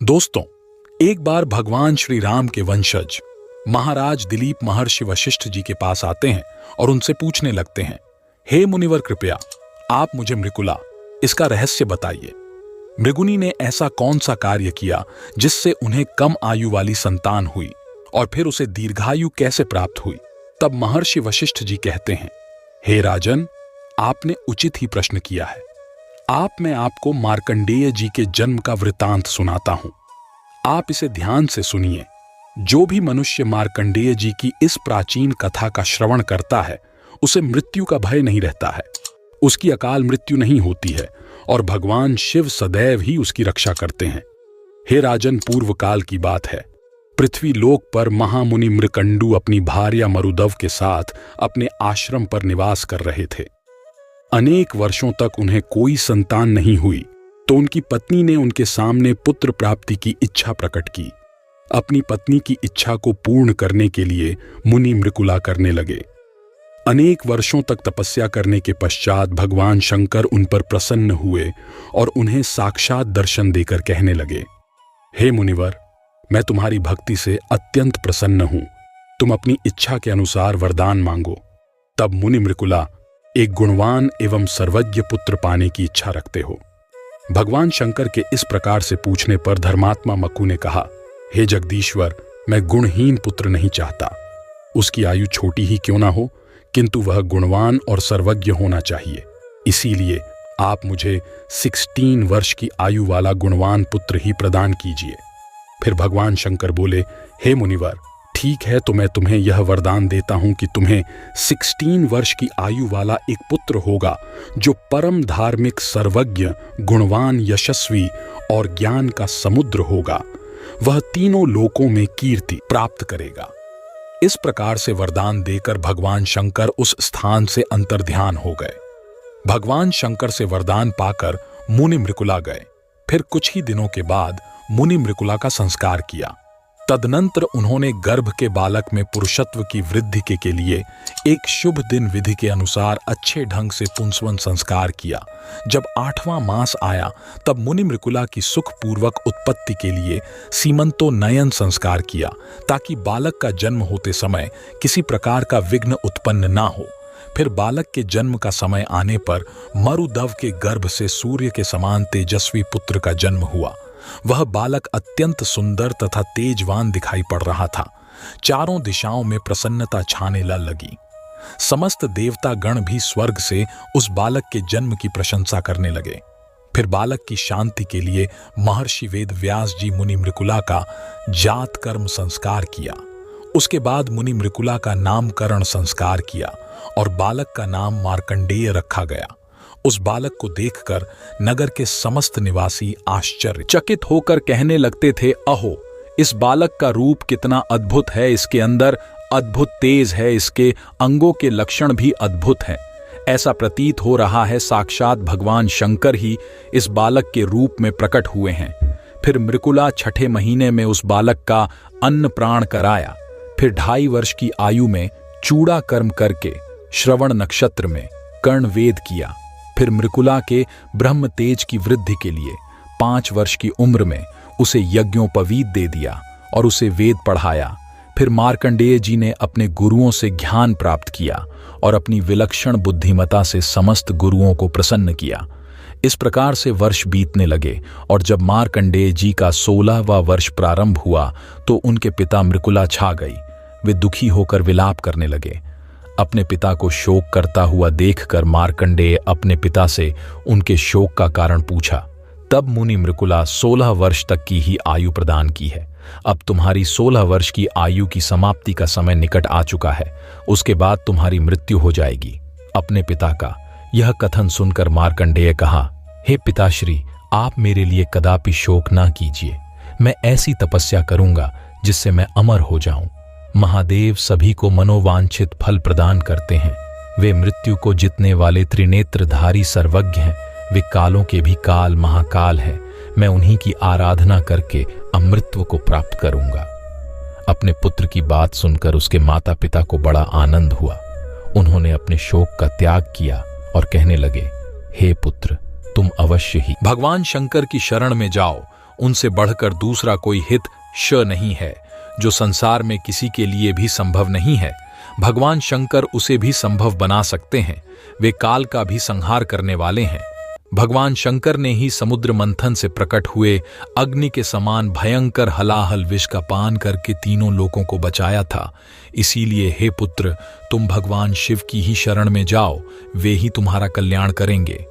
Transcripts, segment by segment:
दोस्तों, एक बार भगवान श्री राम के वंशज महाराज दिलीप महर्षि वशिष्ठ जी के पास आते हैं और उनसे पूछने लगते हैं, हे मुनिवर, कृपया आप मुझे मृकुला इसका रहस्य बताइए। मृगुनी ने ऐसा कौन सा कार्य किया जिससे उन्हें कम आयु वाली संतान हुई और फिर उसे दीर्घायु कैसे प्राप्त हुई? तब महर्षि वशिष्ठ जी कहते हैं, हे राजन, आपने उचित ही प्रश्न किया है। मैं आपको मार्कंडेय जी के जन्म का वृतांत सुनाता हूं। आप इसे ध्यान से सुनिए। जो भी मनुष्य मार्कंडेय जी की इस प्राचीन कथा का श्रवण करता है, उसे मृत्यु का भय नहीं रहता है, उसकी अकाल मृत्यु नहीं होती है और भगवान शिव सदैव ही उसकी रक्षा करते हैं। हे राजन, पूर्व काल की बात है। पृथ्वी लोक पर महामुनि मृकंडू अपनी भार्या मरुदव के साथ अपने आश्रम पर निवास कर रहे थे। अनेक वर्षों तक उन्हें कोई संतान नहीं हुई, तो उनकी पत्नी ने उनके सामने पुत्र प्राप्ति की इच्छा प्रकट की। अपनी पत्नी की इच्छा को पूर्ण करने के लिए मुनि मृकुला करने लगे। अनेक वर्षों तक तपस्या करने के पश्चात भगवान शंकर उन पर प्रसन्न हुए और उन्हें साक्षात दर्शन देकर कहने लगे, हे मुनिवर, मैं तुम्हारी भक्ति से अत्यंत प्रसन्न हूं। तुम अपनी इच्छा के अनुसार वरदान मांगो। तब मुनि मृकुला एक गुणवान एवं सर्वज्ञ पुत्र पाने की इच्छा रखते हो। भगवान शंकर के इस प्रकार से पूछने पर धर्मात्मा मक्कू ने कहा, हे जगदीश्वर, मैं गुणहीन पुत्र नहीं चाहता। उसकी आयु छोटी ही क्यों ना हो, किंतु वह गुणवान और सर्वज्ञ होना चाहिए। इसीलिए आप मुझे 16 वर्ष की आयु वाला गुणवान पुत्र ही प्रदान कीजिए। फिर भगवान शंकर बोले, हे मुनिवर, ठीक है, तो मैं तुम्हें यह वरदान देता हूं कि तुम्हें 16 वर्ष की आयु वाला एक पुत्र होगा जो परम धार्मिक, सर्वज्ञ, गुणवान, यशस्वी और ज्ञान का समुद्र होगा। वह तीनों लोकों में कीर्ति प्राप्त करेगा। इस प्रकार से वरदान देकर भगवान शंकर उस स्थान से अंतर्ध्यान हो गए। भगवान शंकर से वरदान पाकर मुनि मृकुला गए। फिर कुछ ही दिनों के बाद मुनि मृकुला का संस्कार किया। तदनंतर उन्होंने गर्भ के बालक में पुरुषत्व की वृद्धि के लिए एक शुभ दिन विधि के अनुसार अच्छे ढंग से पुंसवन संस्कार किया। जब 8वां मास आया, तब मुनि मृकुला की सुखपूर्वक उत्पत्ति के लिए सीमंतोन्नयन संस्कार किया, ताकि बालक का जन्म होते समय किसी प्रकार का विघ्न उत्पन्न ना हो। फिर बालक के जन्म का समय आने पर मरुदव के गर्भ से सूर्य के समान तेजस्वी पुत्र का जन्म हुआ। वह बालक अत्यंत सुंदर तथा तेजवान दिखाई पड़ रहा था। चारों दिशाओं में प्रसन्नता छाने लगी। समस्त देवता गण भी स्वर्ग से उस बालक के जन्म की प्रशंसा करने लगे। फिर बालक की शांति के लिए महर्षि वेद व्यास जी मुनि मृकुला का जात कर्म संस्कार किया। उसके बाद मुनि मृकुला का नामकरण संस्कार किया और बालक का नाम मार्कंडेय रखा गया। उस बालक को देखकर नगर के समस्त निवासी आश्चर्यचकित होकर कहने लगते थे, अहो, इस बालक का रूप कितना अद्भुत है, इसके अंदर अद्भुत तेज है, इसके अंगों के लक्षण भी अद्भुत हैं। ऐसा प्रतीत हो रहा है साक्षात भगवान शंकर ही इस बालक के रूप में प्रकट हुए हैं। फिर मृकुला 6ठे महीने में उस बालक का अन्न प्राण कराया। फिर 2.5 वर्ष की आयु में चूड़ा कर्म करके श्रवण नक्षत्र में कर्ण वेद किया। फिर मृकुला के ब्रह्म तेज की वृद्धि के लिए 5 वर्ष की उम्र में उसे यज्ञोपवीत दे दिया और उसे वेद पढ़ाया। फिर मार्कंडेय जी ने अपने गुरुओं से ज्ञान प्राप्त किया और अपनी विलक्षण बुद्धिमता से समस्त गुरुओं को प्रसन्न किया। इस प्रकार से वर्ष बीतने लगे और जब मार्कंडेय जी का 16वां वर्ष प्रारंभ हुआ तो उनके पिता मृकुला छा गई। वे दुखी होकर विलाप करने लगे। अपने पिता को शोक करता हुआ देखकर मार्कंडेय अपने पिता से उनके शोक का कारण पूछा। तब मुनि मृकुला 16 वर्ष तक की ही आयु प्रदान की है। अब तुम्हारी 16 वर्ष की आयु की समाप्ति का समय निकट आ चुका है। उसके बाद तुम्हारी मृत्यु हो जाएगी। अपने पिता का यह कथन सुनकर मार्कंडेय कहा, हे पिताश्री, आप मेरे लिए कदापि शोक ना कीजिए। मैं ऐसी तपस्या करूंगा जिससे मैं अमर हो जाऊं। महादेव सभी को मनोवांछित फल प्रदान करते हैं। वे मृत्यु को जीतने वाले त्रिनेत्रधारी सर्वज्ञ हैं। वे कालों के भी काल महाकाल हैं। मैं उन्हीं की आराधना करके अमृतत्व को प्राप्त करूंगा। अपने पुत्र की बात सुनकर उसके माता पिता को बड़ा आनंद हुआ। उन्होंने अपने शोक का त्याग किया और कहने लगे, हे पुत्र, तुम अवश्य ही भगवान शंकर की शरण में जाओ उनसे बढ़कर दूसरा कोई हित श नहीं है, जो संसार में किसी के लिए भी संभव नहीं है। भगवान शंकर उसे भी संभव बना सकते हैं। वे काल का भी संहार करने वाले हैं। भगवान शंकर ने ही समुद्र मंथन से प्रकट हुए अग्नि के समान भयंकर हलाहल विष का पान करके तीनों लोगों को बचाया था। इसीलिए हे पुत्र, तुम भगवान शिव की ही शरण में जाओ, वे ही तुम्हारा कल्याण करेंगे।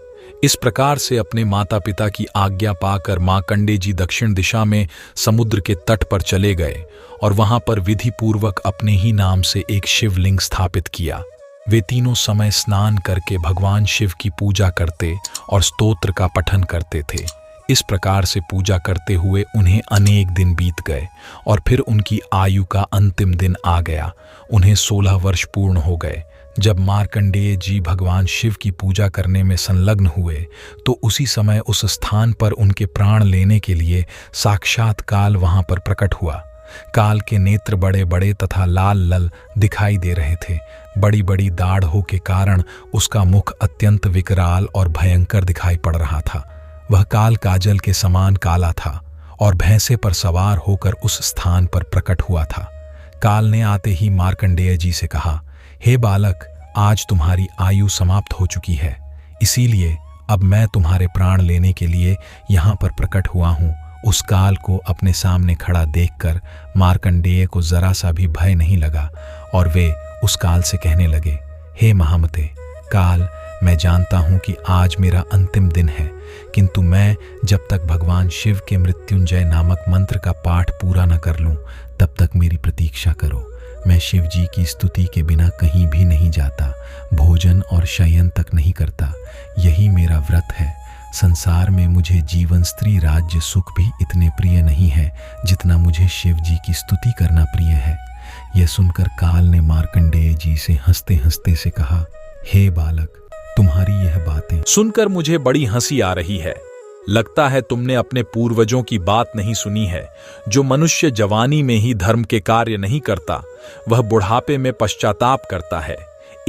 इस प्रकार से अपने माता पिता की आज्ञा पाकर मार्कंडेय जी दक्षिण दिशा में समुद्र के तट पर चले गए और वहां पर विधि पूर्वक अपने ही नाम से एक शिवलिंग स्थापित किया। वे तीनों समय स्नान करके भगवान शिव की पूजा करते और स्तोत्र का पठन करते थे। इस प्रकार से पूजा करते हुए उन्हें अनेक दिन बीत गए और फिर उनकी आयु का अंतिम दिन आ गया। उन्हें 16 वर्ष पूर्ण हो गए। जब मार्कंडेय जी भगवान शिव की पूजा करने में संलग्न हुए तो उसी समय उस स्थान पर उनके प्राण लेने के लिए साक्षात काल वहां पर प्रकट हुआ। काल के नेत्र बड़े बड़े तथा लाल लल दिखाई दे रहे थे। बड़ी बड़ी दाढ़ों के कारण उसका मुख अत्यंत विकराल और भयंकर दिखाई पड़ रहा था। वह काल काजल के समान काला था और भैंसे पर सवार होकर उस स्थान पर प्रकट हुआ था। काल ने आते ही मार्कंडेय जी से कहा, हे बालक, आज तुम्हारी आयु समाप्त हो चुकी है, इसीलिए अब मैं तुम्हारे प्राण लेने के लिए यहाँ पर प्रकट हुआ हूँ। उस काल को अपने सामने खड़ा देखकर मार्कंडेय को जरा सा भी भय नहीं लगा और वे उस काल से कहने लगे, हे महामते काल, मैं जानता हूं कि आज मेरा अंतिम दिन है, किंतु मैं जब तक भगवान शिव के मृत्युंजय नामक मंत्र का पाठ पूरा न कर लूं तब तक मेरी प्रतीक्षा करो। मैं शिव जी की स्तुति के बिना कहीं भी नहीं जाता, भोजन और शयन तक नहीं करता। यही मेरा व्रत है। संसार में मुझे जीवन, स्त्री, राज्य, सुख भी इतने प्रिय नहीं है जितना मुझे शिव जी की स्तुति करना प्रिय है। यह सुनकर काल ने मार्कंडेय जी से हंसते हंसते से कहा, हे बालक, तुम्हारी यह बातें सुनकर मुझे बड़ी हंसी आ रही है। लगता है तुमने अपने पूर्वजों की बात नहीं सुनी है। जो मनुष्य जवानी में ही धर्म के कार्य नहीं करता, वह बुढ़ापे में पश्चाताप करता है।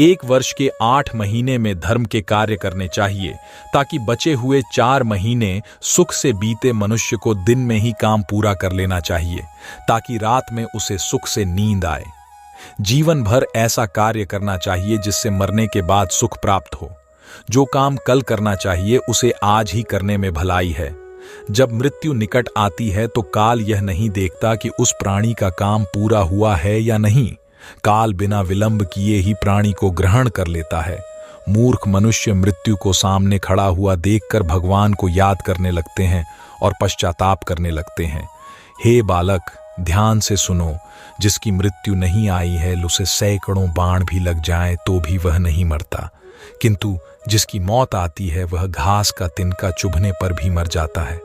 1 वर्ष के 8 महीने में धर्म के कार्य करने चाहिए, ताकि बचे हुए 4 महीने सुख से बीते मनुष्य को दिन में ही काम पूरा कर लेना चाहिए, ताकि रात में उसे सुख से नींद आए। जीवन भर ऐसा कार्य करना चाहिए जिससे मरने के बाद सुख प्राप्त हो। जो काम कल करना चाहिए उसे आज ही करने में भलाई है। जब मृत्यु निकट आती है तो काल यह नहीं देखता कि उस प्राणी का काम पूरा हुआ है या नहीं। काल बिना विलंब किए ही प्राणी को ग्रहण कर लेता है। मूर्ख मनुष्य मृत्यु को सामने खड़ा हुआ देखकर भगवान को याद करने लगते हैं और पश्चाताप करने लगते हैं। हे बालक, ध्यान से सुनो। जिसकी मृत्यु नहीं आई है, उसे सैकड़ों बाण भी लग जाएं तो भी वह नहीं मरता, किंतु जिसकी मौत आती है वह घास का तिनका चुभने पर भी मर जाता है।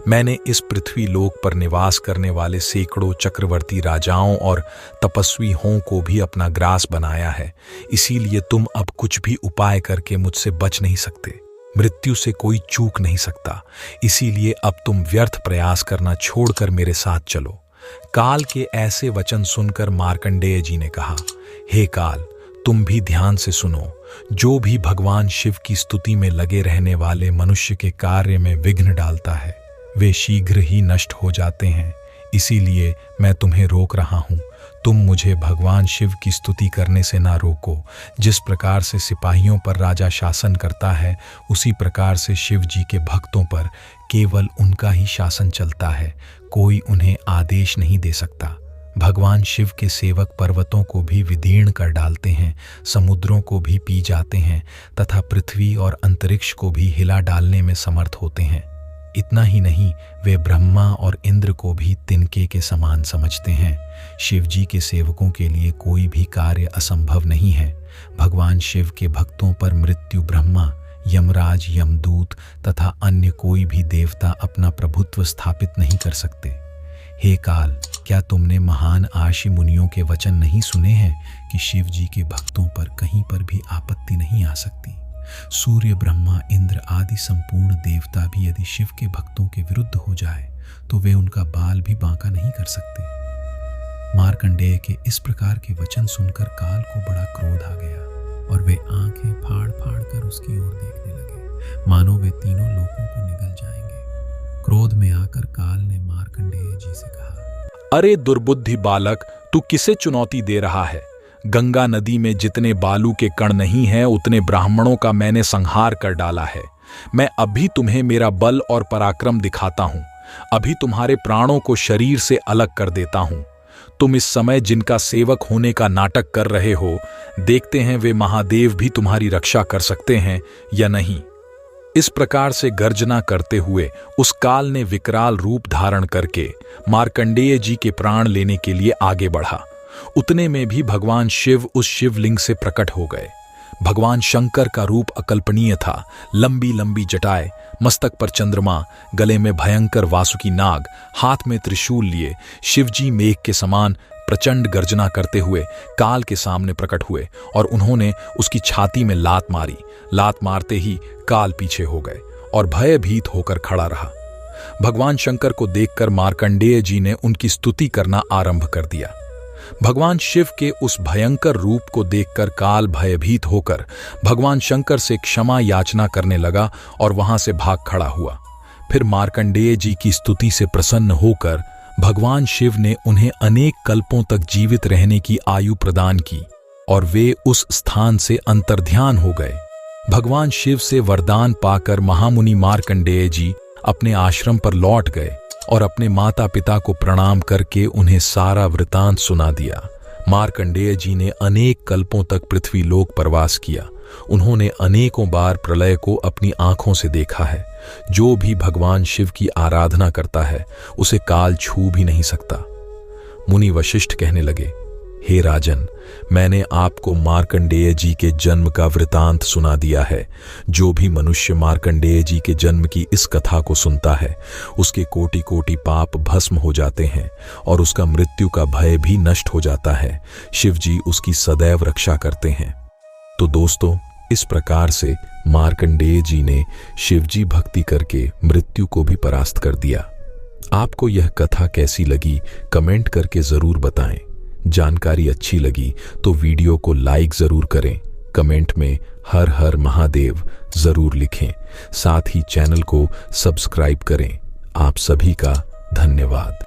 मैंने इस पृथ्वी लोक पर निवास करने वाले सैकड़ों चक्रवर्ती राजाओं और तपस्वी हों को भी अपना ग्रास बनाया है। इसीलिए तुम अब कुछ भी उपाय करके मुझसे बच नहीं सकते। मृत्यु से कोई चूक नहीं सकता। इसीलिए अब तुम व्यर्थ प्रयास करना छोड़कर मेरे साथ चलो। काल के ऐसे वचन सुनकर मार्कंडेय जी ने कहा, हे काल, तुम भी ध्यान से सुनो। जो भी भगवान शिव की स्तुति में लगे रहने वाले मनुष्य के कार्य में विघ्न डालता है, वे शीघ्र ही नष्ट हो जाते हैं। इसीलिए मैं तुम्हें रोक रहा हूं। तुम मुझे भगवान शिव की स्तुति करने से ना रोको। जिस प्रकार से सिपाहियों पर राजा शासन करता है, उसी प्रकार से शिव जी के भक्तों पर केवल उनका ही शासन चलता है। कोई उन्हें आदेश नहीं दे सकता। भगवान शिव के सेवक पर्वतों को भी विदीर्ण कर डालते हैं, समुद्रों को भी पी जाते हैं तथा पृथ्वी और अंतरिक्ष को भी हिला डालने में समर्थ होते हैं। इतना ही नहीं, वे ब्रह्मा और इंद्र को भी तिनके के समान समझते हैं। शिव जी के सेवकों के लिए कोई भी कार्य असंभव नहीं है। भगवान शिव के भक्तों पर मृत्यु, ब्रह्मा, यमराज, यमदूत तथा अन्य कोई भी देवता अपना प्रभुत्व स्थापित नहीं कर सकते। हे काल, क्या तुमने महान आशी मुनियों के वचन नहीं सुने हैं कि शिव जी के भक्तों पर कहीं पर भी आपत्ति नहीं आ सकती। सूर्य, ब्रह्मा, इंद्र आदि संपूर्ण देवता भी यदि शिव के भक्तों के विरुद्ध हो जाए तो वे उनका बाल भी बांका नहीं कर सकते। मार्कंडेय के इस प्रकार के वचन सुनकर काल को बड़ा क्रोध आ गया और वे आंखें फाड़ फाड़ कर उसकी ओर देखने लगे, मानो वे तीनों लोगों को निगल जाएंगे। क्रोध में आकर काल ने मार्कंडेय जी से कहा, अरे दुर्बुद्धि बालक, तू किसे चुनौती दे रहा है? गंगा नदी में जितने बालू के कण नहीं हैं, उतने ब्राह्मणों का मैंने संहार कर डाला है। मैं अभी तुम्हें मेरा बल और पराक्रम दिखाता हूं। अभी तुम्हारे प्राणों को शरीर से अलग कर देता हूं। तुम इस समय जिनका सेवक होने का नाटक कर रहे हो, देखते हैं वे महादेव भी तुम्हारी रक्षा कर सकते हैं या नहीं। इस प्रकार से गर्जना करते हुए उस काल ने विकराल रूप धारण करके मार्कंडेय जी के प्राण लेने के लिए आगे बढ़ा। उतने में भी भगवान शिव उस शिवलिंग से प्रकट हो गए। भगवान शंकर का रूप अकल्पनीय था। लंबी लंबी जटाएं, मस्तक पर चंद्रमा, गले में भयंकर वासुकी नाग, हाथ में त्रिशूल लिए शिवजी मेघ के समान प्रचंड गर्जना करते हुए काल के सामने प्रकट हुए और उन्होंने उसकी छाती में लात मारी। लात मारते ही काल पीछे हो गए और भयभीत होकर खड़ा रहा। भगवान शंकर को देखकर मार्कंडेय जी ने उनकी स्तुति करना आरंभ कर दिया। भगवान शिव के उस भयंकर रूप को देखकर काल भयभीत होकर भगवान शंकर से क्षमा याचना करने लगा और वहां से भाग खड़ा हुआ। फिर मार्कंडेय जी की स्तुति से प्रसन्न होकर भगवान शिव ने उन्हें अनेक कल्पों तक जीवित रहने की आयु प्रदान की और वे उस स्थान से अंतर्ध्यान हो गए। भगवान शिव से वरदान पाकर महामुनि मार्कंडेय जी अपने आश्रम पर लौट गए और अपने माता पिता को प्रणाम करके उन्हें सारा वृतांत सुना दिया। मार्कंडेय जी ने अनेक कल्पों तक पृथ्वी लोक प्रवास किया। उन्होंने अनेकों बार प्रलय को अपनी आंखों से देखा है। जो भी भगवान शिव की आराधना करता है उसे काल छू भी नहीं सकता। मुनि वशिष्ठ कहने लगे, हे राजन, मैंने आपको मार्कंडेय जी के जन्म का वृतांत सुना दिया है। जो भी मनुष्य मार्कंडेय जी के जन्म की इस कथा को सुनता है उसके कोटि कोटि पाप भस्म हो जाते हैं और उसका मृत्यु का भय भी नष्ट हो जाता है। शिव जी उसकी सदैव रक्षा करते हैं। तो दोस्तों, इस प्रकार से मार्कंडेय जी ने शिवजी भक्ति करके मृत्यु को भी परास्त कर दिया। आपको यह कथा कैसी लगी कमेंट करके जरूर बताएं। जानकारी अच्छी लगी तो वीडियो को लाइक जरूर करें। कमेंट में हर हर महादेव जरूर लिखें। साथ ही चैनल को सब्सक्राइब करें। आप सभी का धन्यवाद।